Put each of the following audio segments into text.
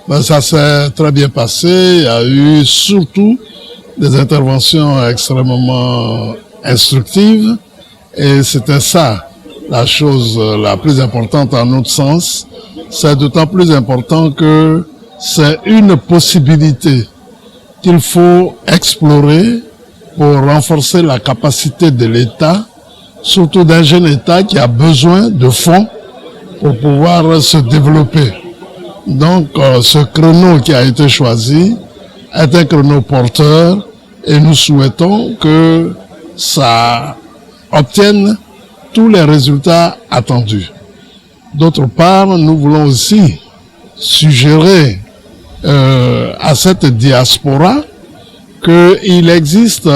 Ben, ça s'est très bien passé. Il y a eu surtout des interventions extrêmement instructives. Et c'était ça, la chose la plus importante en notre sens. C'est d'autant plus important que c'est une possibilité qu'il faut explorer pour renforcer la capacité de l'État, surtout d'un jeune État qui a besoin de fonds pour pouvoir se développer. Donc, ce créneau qui a été choisi est un créneau porteur et nous souhaitons que ça obtienne tous les résultats attendus. D'autre part, nous voulons aussi suggérer à cette diaspora qu'il existe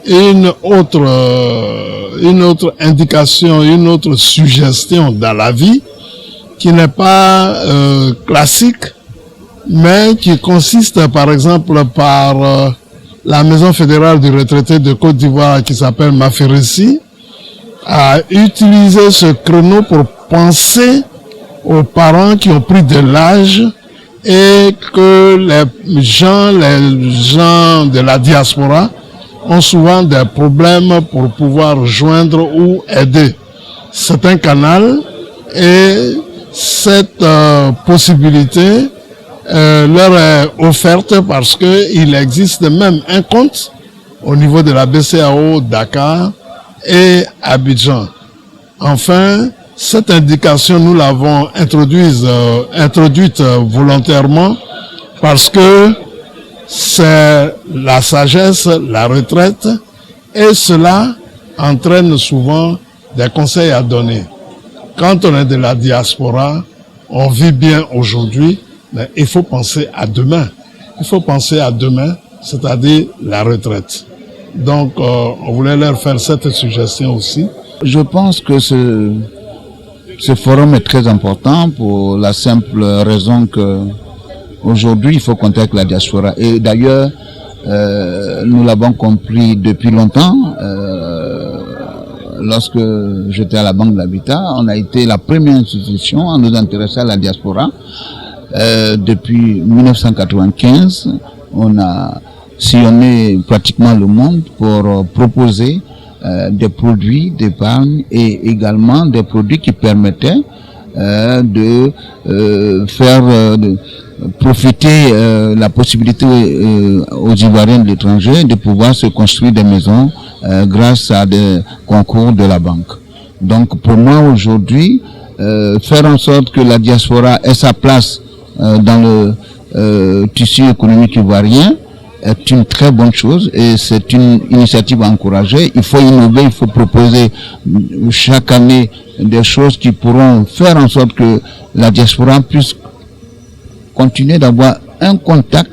une autre indication, une autre suggestion dans la vie qui n'est pas classique, mais qui consiste par exemple par la Maison fédérale du retraité de Côte d'Ivoire qui s'appelle Maferessi, à utiliser ce créneau pour penser aux parents qui ont pris de l'âge et que les gens de la diaspora ont souvent des problèmes pour pouvoir joindre ou aider. C'est un canal et cette possibilité leur est offerte parce qu'il existe même un compte au niveau de la BCAO Dakar et Abidjan. Enfin, cette indication, nous l'avons introduite volontairement parce que c'est la sagesse, la retraite, et cela entraîne souvent des conseils à donner. Quand on est de la diaspora, on vit bien aujourd'hui, mais il faut penser à demain. Il faut penser à demain, c'est-à-dire la retraite. Donc, on voulait leur faire cette suggestion aussi. Je pense que ce forum est très important pour la simple raison que aujourd'hui, il faut compter avec la diaspora. Et d'ailleurs, nous l'avons compris depuis longtemps. Lorsque j'étais à la Banque de l'Habitat, on a été la première institution à nous intéresser à la diaspora. Depuis 1995, on a sillonné pratiquement le monde pour proposer des produits d'épargne et également des produits qui permettaient de faire profiter la possibilité aux Ivoiriens de l'étranger de pouvoir se construire des maisons grâce à des concours de la banque. Donc pour moi aujourd'hui, faire en sorte que la diaspora ait sa place dans le tissu économique ivoirien est une très bonne chose et c'est une initiative à encourager. Il faut innover, il faut proposer chaque année des choses qui pourront faire en sorte que la diaspora puisse continuer d'avoir un contact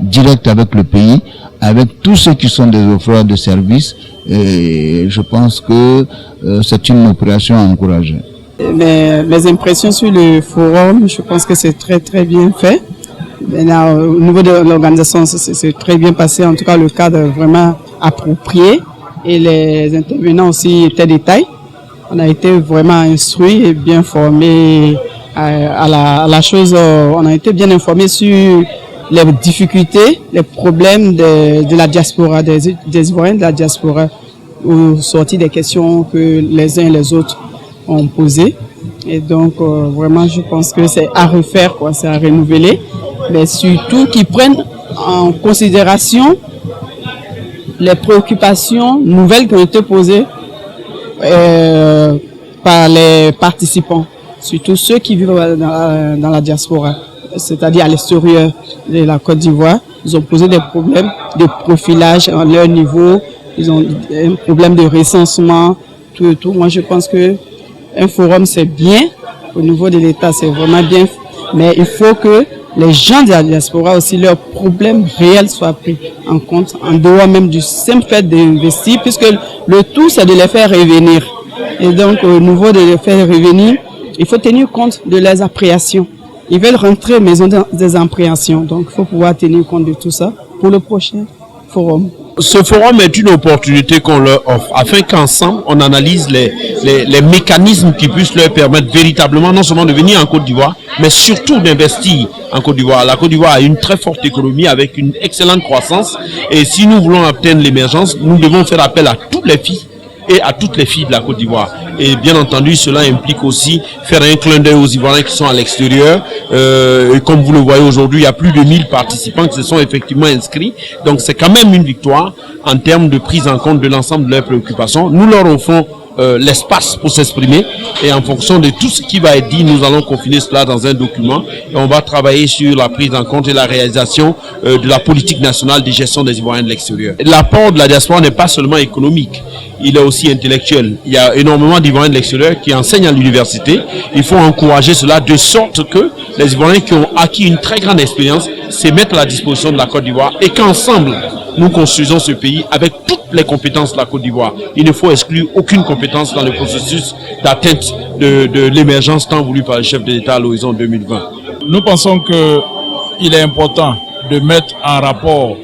direct avec le pays, avec tous ceux qui sont des offreurs de services, et je pense que c'est une opération à encourager. Mes impressions sur le forum, je pense que c'est très très bien fait. Maintenant, au niveau de l'organisation, c'est très bien passé, en tout cas le cadre est vraiment approprié et les intervenants aussi étaient de taille. On a été vraiment instruits et bien formés à la chose, on a été bien informés sur les difficultés, les problèmes de la diaspora, des Ivoiriens de la diaspora, au sortir des questions que les uns et les autres ont posées. Et donc, vraiment, je pense que c'est à refaire, quoi, c'est à renouveler, mais surtout qu'ils prennent en considération les préoccupations nouvelles qui ont été posées par les participants, surtout ceux qui vivent dans la diaspora, c'est-à-dire à l'extérieur de la Côte d'Ivoire. Ils ont posé des problèmes de profilage à leur niveau, ils ont un problème de recensement, tout et tout. Moi, je pense que un forum, c'est bien, au niveau de l'État, c'est vraiment bien, mais il faut que les gens de la diaspora aussi, leurs problèmes réels soient pris en compte, en dehors même du simple fait d'investir, puisque le tout, c'est de les faire revenir. Et donc, au niveau de les faire revenir, il faut tenir compte de leurs appréhensions. Ils veulent rentrer, mais ils ont des appréhensions. Donc, il faut pouvoir tenir compte de tout ça pour le prochain forum. Ce forum est une opportunité qu'on leur offre afin qu'ensemble on analyse les mécanismes qui puissent leur permettre véritablement non seulement de venir en Côte d'Ivoire, mais surtout d'investir en Côte d'Ivoire. La Côte d'Ivoire a une très forte économie avec une excellente croissance et si nous voulons atteindre l'émergence, nous devons faire appel à toutes les filles et à toutes les filles de la Côte d'Ivoire. Et bien entendu, cela implique aussi faire un clin d'œil aux Ivoiriens qui sont à l'extérieur. Et comme vous le voyez aujourd'hui, il y a plus de 1000 participants qui se sont effectivement inscrits. Donc c'est quand même une victoire en termes de prise en compte de l'ensemble de leurs préoccupations. Nous leur offrons l'espace pour s'exprimer et en fonction de tout ce qui va être dit, nous allons confiner cela dans un document et on va travailler sur la prise en compte et la réalisation de la politique nationale de gestion des Ivoiriens de l'extérieur. L'apport de la diaspora n'est pas seulement économique, il est aussi intellectuel. Il y a énormément d'Ivoiriens de l'extérieur qui enseignent à l'université. Il faut encourager cela de sorte que les Ivoiriens qui ont acquis une très grande expérience se mettent à la disposition de la Côte d'Ivoire et qu'ensemble nous construisons ce pays avec toutes les compétences de la Côte d'Ivoire. Il ne faut exclure aucune compétence dans le processus d'atteinte de l'émergence tant voulu par le chef de l'État à l'horizon 2020. Nous pensons qu'il est important de mettre en rapport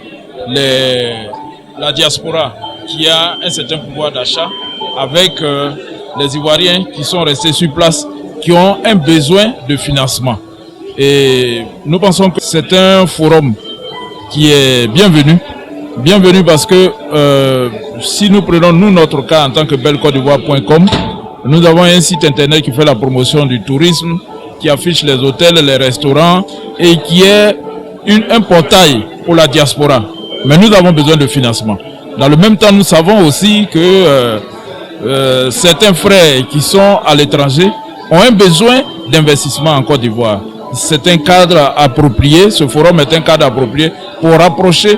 la diaspora qui a un certain pouvoir d'achat avec les Ivoiriens qui sont restés sur place, qui ont un besoin de financement. Et nous pensons que c'est un forum qui est bienvenu. Bienvenue parce que si nous prenons notre cas en tant que bellecotedivoire.com, nous avons un site internet qui fait la promotion du tourisme, qui affiche les hôtels, les restaurants et qui est un portail pour la diaspora. Mais nous avons besoin de financement. Dans le même temps, nous savons aussi que certains frères qui sont à l'étranger ont un besoin d'investissement en Côte d'Ivoire. C'est un cadre approprié, ce forum est un cadre approprié pour rapprocher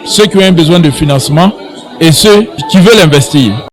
ceux qui ont un besoin de financement et ceux qui veulent investir.